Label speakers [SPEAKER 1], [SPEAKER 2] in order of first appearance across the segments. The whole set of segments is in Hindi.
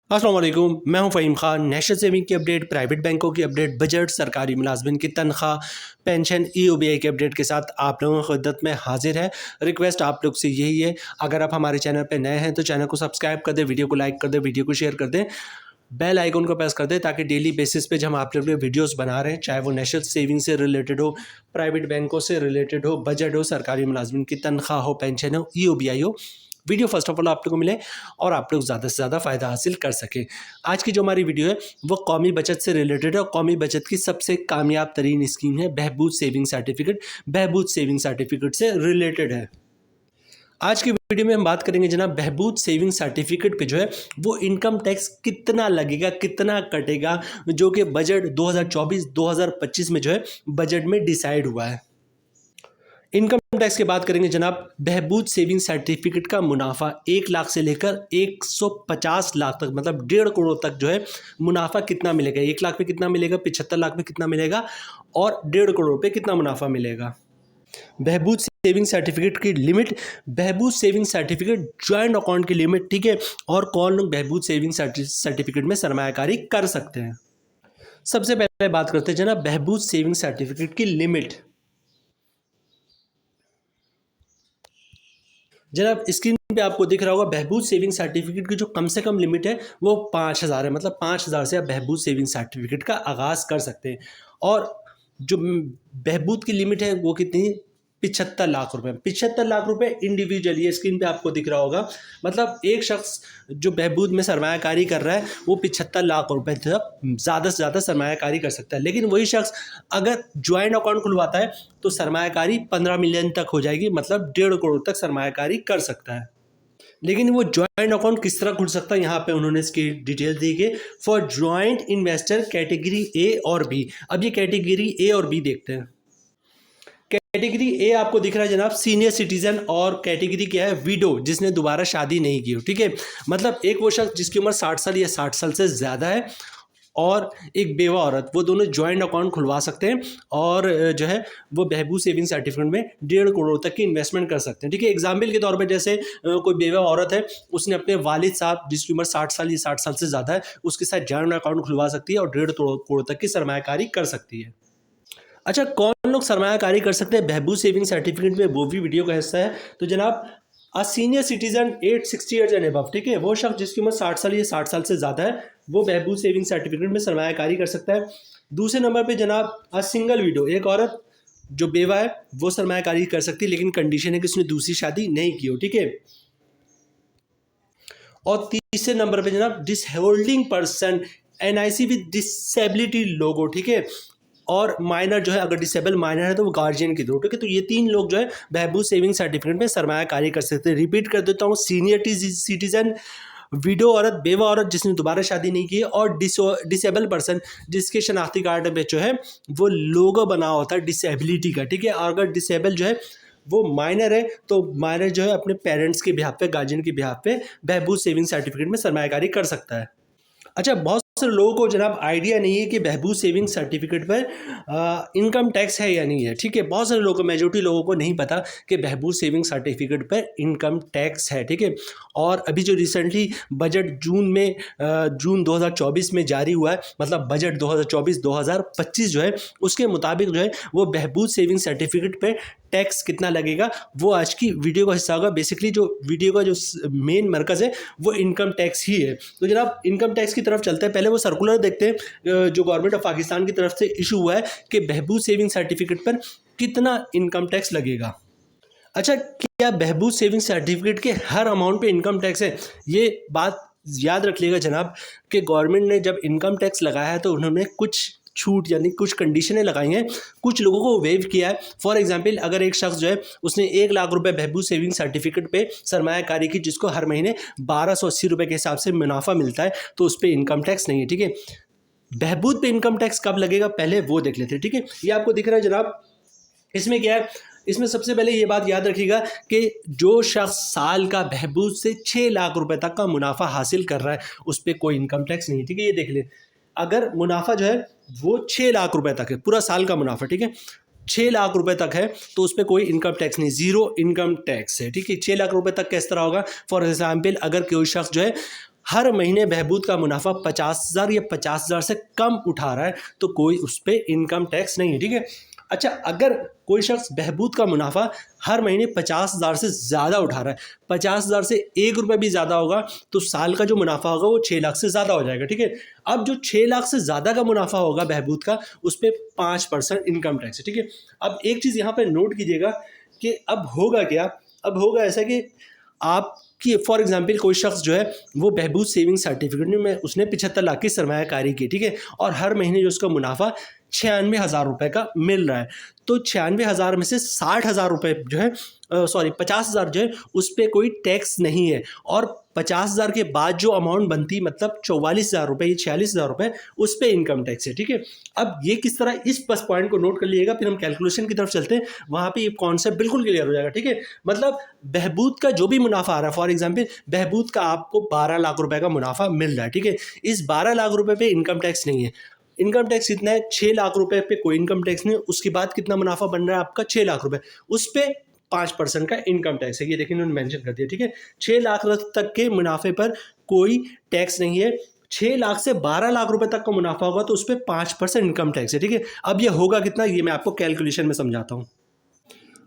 [SPEAKER 1] अस्सलाम वालेकुम, मैं हूं फ़हीम खान। नेशनल सेविंग की अपडेट, प्राइवेट बैंकों की अपडेट, बजट, सरकारी मुलाजमिन की तनख्वाह, पेंशन, ईओबीआई की अपडेट के साथ आप लोगों की खिदमत में हाजिर है। रिक्वेस्ट आप लोग से यही है, अगर आप हमारे चैनल पर नए हैं तो चैनल को सब्सक्राइब कर दें, वीडियो को लाइक कर दें, वीडियो को शेयर कर दें, बेल आइकन को प्रेस कर दें ताकि डेली बेसिस पे जब हम आप लोग वीडियोस बना रहे हैं, चाहे वो नेशनल सेविंग से रिलेटेड हो, प्राइवेट बैंकों से रिलेटेड हो, बजट हो, सरकारी मुलाजमिन की तनख्वाह हो, पेंशन हो, ईओबीआई हो, वीडियो फर्स्ट ऑफ ऑल आप लोग को मिले और आप लोग ज़्यादा से ज़्यादा फ़ायदा हासिल कर सकें। आज की जो हमारी वीडियो है वो कौमी बचत से रिलेटेड है और कौमी बचत की सबसे कामयाब तरीन स्कीम है बहबूद सेविंग सर्टिफिकेट। बहबूद सेविंग सर्टिफिकेट से रिलेटेड है। आज की वीडियो में हम बात करेंगे जनाब बहबूद सेविंग सर्टिफिकेट पे जो है वो इनकम टैक्स कितना लगेगा, कितना कटेगा, जो कि बजट 2024-2025 में जो है बजट में डिसाइड हुआ है। इनकम टैक्स की बात करेंगे जनाब, बहबूद सेविंग सर्टिफिकेट का मुनाफा 1 लाख से लेकर 150 लाख तक, मतलब 1.5 करोड़ तक जो है मुनाफा कितना मिलेगा। 1 लाख पे कितना मिलेगा, 75 लाख पे कितना मिलेगा और 1.5 करोड़ पे कितना मुनाफा मिलेगा। बहबूद सेविंग सर्टिफिकेट की limit, Behbood saving certificate joint account की लिमिट, ठीक है, और कौन लोग बहबूद सेविंग सर्टिफिकेट में सरमायाकारी कर सकते हैं। सबसे पहले बात करते हैं जनाब बहबूद सेविंग सर्टिफिकेट की लिमिट। जनाब स्क्रीन पे आपको दिख रहा होगा बहबूद सेविंग सर्टिफिकेट की जो कम से कम लिमिट है वो 5,000 है, मतलब 5,000 से आप बहबूद सेविंग सर्टिफिकेट का आगाज़ कर सकते हैं। और जो बहबूद की लिमिट है वो कितनी, 75 लाख रुपए। 75 लाख रुपए इंडिविजुअल, ये स्क्रीन पे आपको दिख रहा होगा, मतलब एक शख्स जो बहबूद में सरमायाकारी कर रहा है वो 75 लाख रुपए तक ज़्यादा से ज़्यादा सरमायाकारी कर सकता है। लेकिन वही शख्स अगर ज्वाइंट अकाउंट खुलवाता है तो सरमायाकारी 15 मिलियन तक हो जाएगी, मतलब 1.5 करोड़ तक सरमायाकारी कर सकता है। लेकिन वो ज्वाइंट अकाउंट किस तरह खुल सकता है, यहाँ पे उन्होंने इसकी डिटेल दी है। For joint investor category A और बी। अब ये कैटेगरी ए और बी देखते हैं। कैटेगरी ए आपको दिख रहा है जनाब सीनियर सिटीजन, और कैटेगरी क्या है, विडो, जिसने दोबारा शादी नहीं की हो, ठीक है, मतलब एक वो शख्स जिसकी उम्र 60 साल या 60 साल से ज़्यादा है और एक बेवा औरत, वो दोनों ज्वाइंट अकाउंट खुलवा सकते हैं और जो है वो बहबूद सेविंग सर्टिफिकेट में 1.5 करोड़ तक की इन्वेस्टमेंट कर सकते हैं, ठीक है। एग्जाम्पल के तौर पर जैसे कोई बेवा औरत है, उसने अपने वालिद साहब जिसकी उम्र 60 साल या 60 साल से ज़्यादा है उसके साथ ज्वाइंट अकाउंट खुलवा सकती है और 1.5 करोड़ तक की सरमायाकारी कर सकती है। अच्छा, कौन लोग सरमायाकारी कर सकते हैं बहबूद सेविंग सर्टिफिकेट में, वो भी वीडियो का हिस्सा है। तो जनाब a senior citizen 860 years and above, ठीक है, वो शख्स जिसकी उम्र 60 साल या 60 साल से ज़्यादा है वो बहबूद सेविंग सर्टिफिकेट में सरमायाकारी कर सकता है। दूसरे नंबर पे जनाब अ सिंगल विडो, एक औरत जो बेवा है वो सरमायाकारी कर सकती है, लेकिन कंडीशन है कि उसने दूसरी शादी नहीं की हो, ठीक है। और तीसरे नंबर पे जनाब डिसहोल्डिंग पर्सन, एनआईसी विद डिसेबिलिटी लोगो, ठीक है, और माइनर जो है, अगर डिसेबल माइनर है तो वो गार्जियन की थ्रू, ठीक है। तो ये 3 लोग जो है बहबूद सेविंग सर्टिफिकेट में सरमायाकारी कर सकते हैं। रिपीट कर देता हूँ, सीनियर सिटीजन, विडो औरत, बेवा औरत जिसने दोबारा शादी नहीं की है, और डिसेबल पर्सन जिसके शनाख्ती कार्ड में जो है वो लोगो बना होता है डिसेबिलिटी का, ठीक है। और अगर डिसेबल जो है वो माइनर है तो माइनर जो है अपने पेरेंट्स के बिहाफ पे, गार्जियन के बिहाफ पे बहबूद सेविंग सर्टिफिकेट में सरमायाकारी कर सकता है। अच्छा, बहुत सारे लोगों को जनाब आइडिया नहीं है कि बहबूद सेविंग सर्टिफिकेट पर इनकम टैक्स है या नहीं है, ठीक है। बहुत सारे लोगों को, मेजोरिटी लोगों को नहीं पता कि बहबूद सेविंग सर्टिफिकेट पर इनकम टैक्स है, ठीक है। और अभी जो रिसेंटली बजट जून 2024 में जारी हुआ है, मतलब बजट 2024-2025 जो है उसके मुताबिक जो है वो बहबूद सेविंग सर्टिफिकेट पर टैक्स कितना लगेगा वो आज की वीडियो का हिस्सा होगा। बेसिकली जो वीडियो का जो मेन मरकज़ है वो इनकम टैक्स ही है। तो जनाब इनकम टैक्स की तरफ चलते हैं, पहले वो सर्कुलर देखते हैं जो गवर्नमेंट ऑफ पाकिस्तान की तरफ से इशू हुआ है कि बहबूद सेविंग सर्टिफिकेट पर कितना इनकम टैक्स लगेगा। अच्छा, क्या बहबूद सेविंग सर्टिफिकेट के हर अमाउंट पे इनकम टैक्स है? ये बात याद रख लेगा जनाब कि गवर्नमेंट ने जब इनकम टैक्स लगाया है तो उन्होंने कुछ छूट यानी कुछ कंडीशनें लगाई हैं, कुछ लोगों को वेव किया है। फॉर एग्जांपल, अगर एक शख्स जो है उसने 1 लाख रुपए बहबूद सेविंग सर्टिफिकेट पे सरमायाकारी की, जिसको हर महीने 1280 रुपये के हिसाब से मुनाफा मिलता है, तो उस पर इनकम टैक्स नहीं है, ठीक है। बहबूद पे इनकम टैक्स कब लगेगा पहले वो देख लेते हैं, ठीक है। ये आपको दिख रहा है जनाब, इसमें क्या है, इसमें सबसे पहले ये बात याद रखिएगा कि जो शख्स साल का बहबूद से 6 लाख रुपए तक का मुनाफा हासिल कर रहा है उस पर कोई इनकम टैक्स नहीं है, ठीक है। ये देख ले, अगर मुनाफा जो है वो 6 लाख रुपए तक है, पूरा साल का मुनाफा, ठीक है, 6 लाख रुपए तक है तो उस पर कोई इनकम टैक्स नहीं, जीरो इनकम टैक्स है, ठीक है। 6 लाख रुपए तक किस तरह होगा, फॉर एग्जाम्पल अगर कोई शख्स जो है हर महीने बहबूद का मुनाफा 50,000 या 50,000 से कम उठा रहा है तो कोई उस पर इनकम टैक्स नहीं है, ठीक है। अच्छा, अगर कोई शख्स बहबूद का मुनाफा हर महीने 50,000 से ज़्यादा उठा रहा है, 50,000 से 1 रुपये भी ज़्यादा होगा तो साल का जो मुनाफा होगा वो 6 लाख से ज़्यादा हो जाएगा, ठीक है। अब जो 6 लाख से ज़्यादा का मुनाफा होगा बहबूद का, उस पर 5% इनकम टैक्स है, ठीक है। अब एक चीज़ यहाँ पर नोट कीजिएगा कि अब होगा क्या, अब होगा ऐसा कि आपकी फॉर एग्जांपल कोई शख्स जो है वो बहबूद सेविंग सर्टिफिकेट में उसने 75 लाख की सरमायाकारी की, ठीक है, और हर महीने जो उसका मुनाफा 96,000 रुपये का मिल रहा है, तो 96,000 में से 60,000 रुपये जो है 50,000 जो है उस पर कोई टैक्स नहीं है, और 50,000 के बाद जो अमाउंट बनती मतलब 44,000 रुपये या 46,000 रुपये उस पर इनकम टैक्स है, ठीक है। अब ये किस तरह, इस बस पॉइंट को नोट कर लीजिएगा, फिर हम कैलकुलेशन की तरफ चलते हैं, वहाँ पे ये कॉन्सेप्ट बिल्कुल क्लियर हो जाएगा, ठीक है। मतलब बहबूद का जो भी मुनाफा आ रहा है, फॉर एग्जाम्पल बहबूद का आपको 12 लाख रुपये का मुनाफा मिल रहा है, ठीक है, इस 12 लाख रुपये पे इनकम टैक्स नहीं है। इनकम टैक्स कितना है, 6 लाख रुपए पे कोई इनकम टैक्स नहीं है। उसके बाद कितना मुनाफा बन रहा है आपका, 6 लाख रुपए, उस पर 5% का इनकम टैक्स है, ये देखिए इन्होंने मेंशन कर दिया, ठीक है। 6 लाख तक के मुनाफे पर कोई टैक्स नहीं है। 6 लाख से 12 लाख रुपए तक का मुनाफा होगा तो उस पर 5% इनकम टैक्स है, ठीक है। अब ये होगा कितना, ये मैं आपको कैलकुलेशन में समझाता हूँ।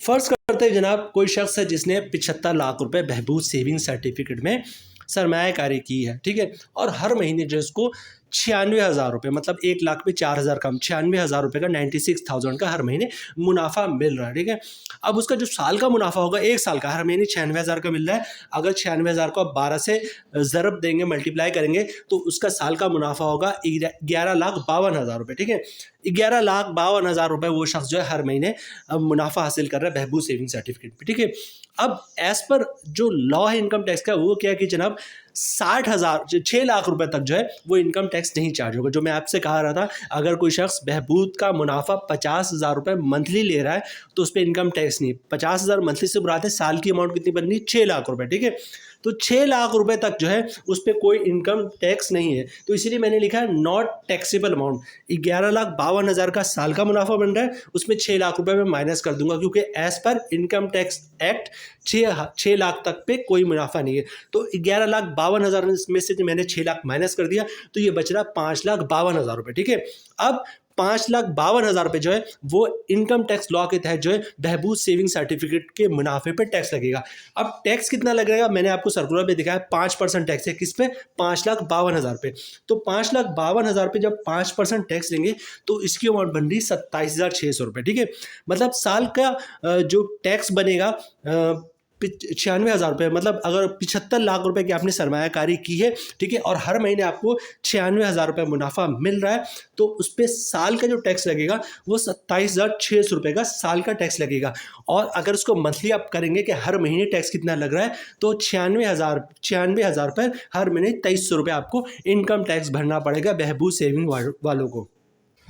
[SPEAKER 1] फर्ज करते हैं जनाब कोई शख्स है जिसने 75 लाख रुपए बहबूद सेविंग सर्टिफिकेट में सरमायाकारी की है, ठीक है, और हर महीने जो इसको 96,000 रुपये, मतलब 1 लाख पे 4,000 कम, 96,000 रुपये का 96,000 का हर महीने मुनाफा मिल रहा है, ठीक है। अब उसका जो साल का मुनाफा होगा, 1 साल का, हर महीने 96,000 का मिल रहा है। अगर 96,000 को आप 12 से ज़रब देंगे, मल्टीप्लाई करेंगे तो उसका साल का मुनाफा होगा 11,52,000 रुपये, ठीक है। 11,52,000 रुपये वो शख्स जो है हर महीने मुनाफा हासिल कर रहा है बहबूद सेविंग सर्टिफिकेट पे, ठीक है। अब एज पर जो लॉ है इनकम टैक्स का, वो क्या है कि जनाब 6 लाख रुपए तक जो है वो इनकम टैक्स नहीं चार्ज होगा। जो मैं आपसे कहा रहा था, अगर कोई शख्स बहबूद का मुनाफा 50,000 रुपये मंथली ले रहा है तो उस पर इनकम टैक्स नहीं। 50,000 मंथली से बुराते साल की अमाउंट कितनी बन रही है, 6 लाख रुपये, ठीक है। तो 6 लाख रुपए तक जो है उस पर कोई इनकम टैक्स नहीं है, तो इसीलिए मैंने लिखा है नॉट टैक्सेबल अमाउंट। 11,52,000 का साल का मुनाफा बन रहा है, उसमें 6 लाख रुपए मैं माइनस कर दूंगा, क्योंकि as per income tax act 6 lakh तक पे कोई मुनाफा नहीं है। तो 11,52,000 में से मैंने 6 लाख माइनस कर दिया, तो ये बच रहा 5,52,000 रुपये, ठीक है। अब 5,52,000 रुपये जो है वो इनकम टैक्स लॉ के तहत जो है बहबूद सेविंग सर्टिफिकेट के मुनाफे पे टैक्स लगेगा। अब टैक्स कितना लगेगा, मैंने आपको सर्कुलर पे दिखाया, 5% टैक्स है, किस पे, 5,52,000 पे। तो 5,52,000 पे जब 5% टैक्स लेंगे तो इसकी अमाउंट बन रही 27,600 रुपये, ठीक है। मतलब साल का जो टैक्स बनेगा 96,000 रुपये, मतलब अगर 75 लाख रुपए की आपने सरमायाकारी की है, ठीक है, और हर महीने आपको 96,000 रुपये मुनाफा मिल रहा है, तो उस पर साल का जो टैक्स लगेगा वो 27,600 रुपये का साल का टैक्स लगेगा। और अगर उसको मंथली आप करेंगे कि हर महीने टैक्स कितना लग रहा है, तो 96,000 पर हर महीने 2,300 रुपये आपको इनकम टैक्स भरना पड़ेगा बहबूद सेविंग वालों को।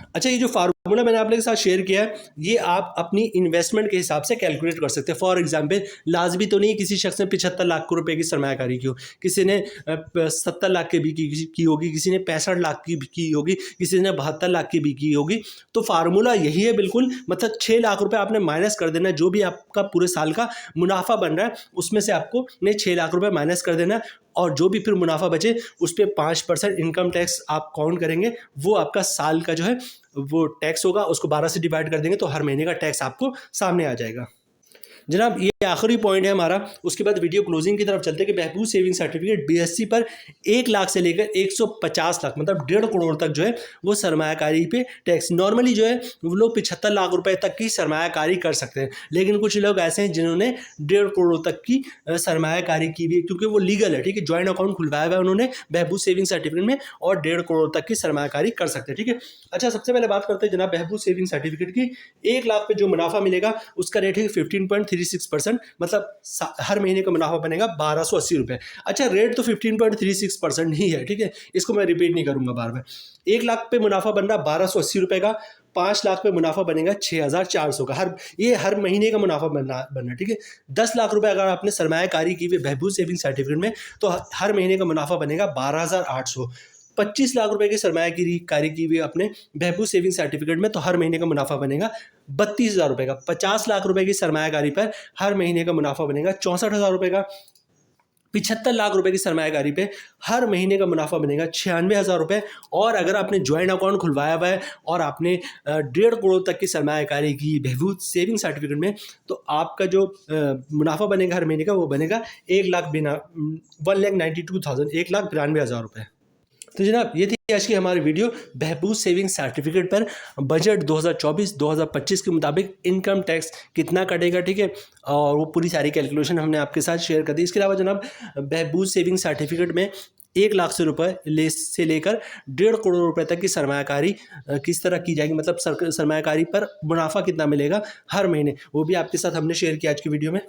[SPEAKER 1] अच्छा, ये जो फार्मूला मैंने आप लोगों के साथ शेयर किया है, ये आप अपनी इन्वेस्टमेंट के हिसाब से कैलकुलेट कर सकते हैं। फॉर एग्जांपल, लाजमी तो नहीं किसी शख्स ने 75 लाख रुपए की सरमायाकारी की हो, किसी ने 70 लाख की भी की होगी, किसी ने 65 लाख की भी की होगी, किसी ने 72 लाख की भी की होगी। तो फार्मूला यही है बिल्कुल, मतलब 6 लाख रुपये आपने माइनस कर देना है, जो भी आपका पूरे साल का मुनाफा बन रहा है उसमें से आपको 6 लाख रुपये माइनस कर देना है, और जो भी फिर मुनाफा बचे उस पर 5% इनकम टैक्स आप काउंट करेंगे, वो आपका साल का जो है वो टैक्स होगा, उसको 12 से डिवाइड कर देंगे तो हर महीने का टैक्स आपको सामने आ जाएगा। जनाब ये आखिरी पॉइंट है हमारा, उसके बाद वीडियो क्लोजिंग की तरफ चलते हैं कि बहबूद सेविंग सर्टिफिकेट BSc पर 1 लाख से लेकर 150 लाख, मतलब 1.5 करोड़ तक जो है वो सरमायाकारी पे टैक्स। नॉर्मली जो है वो लोग 75 लाख रुपए तक की सरमायाकारी कर सकते हैं, लेकिन कुछ लोग ऐसे हैं जिन्होंने 1.5 करोड़ तक की सरमायाकारी की भी है, क्योंकि वो लीगल है, ठीक है, ज्वाइंट अकाउंट खुलवाया हुआ है उन्होंने बहबूद सेविंग सर्टिफिकेट में, और 1.5 करोड़ तक की सरमायाकारी कर सकते हैं, ठीक है। अच्छा, सबसे पहले बात करते हैं जनाब बहबूद सेविंग सर्टिफिकेट की। 1 लाख पे जो मुनाफा मिलेगा उसका रेट है 15.36%, मतलब हर महीने का मुनाफा बनेगा 1,280 रुपये। अच्छा, रेट तो 15.36% ही है, ठीक है, इसको मैं रिपीट नहीं करूंगा बार बार। 1 लाख पे मुनाफा बन रहा 1,280 रुपये का, 5 लाख पे मुनाफा बनेगा 6,400 का, हर महीने का मुनाफा बनना, ठीक है। 10 लाख रुपए अगर आपने सरमायाकारी की हुई बहबूद सेविंग सर्टिफिकेट में तो हर महीने का मुनाफा बनेगा 12,800। 25 लाख रुपए की सरमायाकारी की हुई अपने बहबूद सेविंग सर्टिफिकेट में तो हर महीने का मुनाफा बनेगा 32,000 रुपये का। 50 लाख रुपए की सरमायाकारी पर हर महीने का मुनाफा बनेगा 64,000 रुपये का। 75 लाख रुपए की सरमायाकारी पे हर महीने का मुनाफा बनेगा 96,000 रुपये। और अगर आपने ज्वाइंट अकाउंट खुलवाया हुआ है और आपने 1.5 करोड़ तक की सरमायाकारी की बहबूद सेविंग सर्टिफिकेट में, तो आपका जो मुनाफा बनेगा हर महीने का वो बनेगा 1,92,000 1,92,000 रुपये। तो जनाब ये थी आज की हमारी वीडियो बहबूद सेविंग सर्टिफिकेट पर बजट 2024-2025 के मुताबिक इनकम टैक्स कितना कटेगा, ठीक है, और वो पूरी सारी कैलकुलेशन हमने आपके साथ शेयर कर दी। इसके अलावा जनाब बहबूद सेविंग सर्टिफिकेट में 1 लाख से रुपये से लेकर 1.5 करोड़ रुपए तक की सरमायाकारी किस तरह की जाएगी, मतलब सरमायाकारी पर मुनाफा कितना मिलेगा हर महीने, वो भी आपके साथ हमने शेयर किया आज की वीडियो में।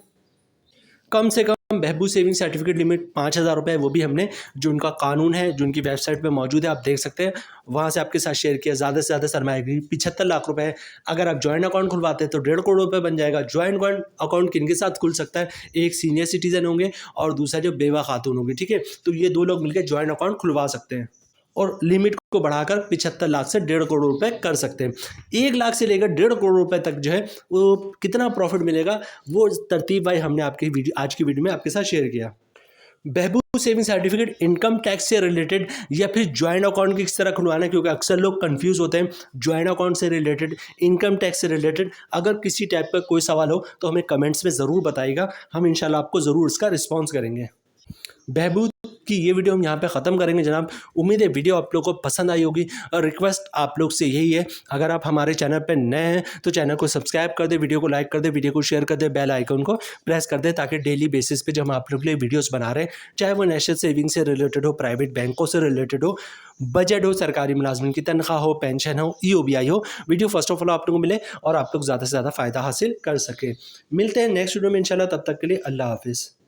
[SPEAKER 1] कम से कम बहबूद सेविंग सर्टिफिकेट लिमिट 5,000 रुपये, वो भी हमने जो उनका कानून है जो उनकी वेबसाइट पे मौजूद है आप देख सकते हैं, वहाँ से आपके साथ शेयर किया। ज़्यादा से ज़्यादा सरमायाकारी 75 लाख रुपए है। अगर आप ज्वाइंट अकाउंट खुलवाते हैं तो 1.5 करोड़ रुपये बन जाएगा। ज्वाइंट अकाउंट किनके साथ खुल सकता है, एक सीनियर सिटीजन होंगे और दूसरा जो बेवा खातून होगी, ठीक है, तो ये 2 लोग मिलकर ज्वाइंट अकाउंट खुलवा सकते हैं और लिमिट को बढ़ाकर 75 लाख से 1.5 करोड़ रुपए कर सकते हैं। 1 लाख से लेकर 1.5 करोड़ रुपए तक जो है वो कितना प्रॉफिट मिलेगा वो तरतीब भाई हमने आपकी आज की वीडियो में आपके साथ शेयर किया। बहबूद सेविंग सर्टिफिकेट इनकम टैक्स से रिलेटेड या फिर ज्वाइंट अकाउंट किस तरह खुलवाना है, क्योंकि अक्सर लोग कंफ्यूज होते हैं ज्वाइंट अकाउंट से रिलेटेड, इनकम टैक्स से रिलेटेड। अगर किसी टाइप का कोई सवाल हो तो हमें कमेंट्स में ज़रूर बताइएगा, हम इंशाल्लाह आपको ज़रूर इसका रिस्पॉन्स करेंगे। बहबूद की ये वीडियो हम यहाँ पे ख़त्म करेंगे जनाब। उम्मीद है वीडियो आप लोगों को पसंद आई होगी और रिक्वेस्ट आप लोग से यही है, अगर आप हमारे चैनल पे नए हैं तो चैनल को सब्सक्राइब कर दे, वीडियो को लाइक कर दे, वीडियो को शेयर कर दे, बेल आइकन को प्रेस कर दे, ताकि डेली बेसिस पे जो हम आप लोग के लिए वीडियोज़ बना रहे हैं, चाहे वो नेशनल सेविंग से रिलेटेड हो, प्राइवेट बैंकों से रिलेटेड हो, बजट हो, सरकारी मुलाजमिन की तनख्वाह हो, पेंशन हो, EOBI हो, वीडियो फर्स्ट ऑफ ऑल आप लोगों को मिले और आप लोग ज़्यादा से ज़्यादा फ़ायदा हासिल कर सके। मिलते हैं नेक्स्ट वीडियो में इंशाल्लाह, तब तक के लिए अल्लाह हाफिज़।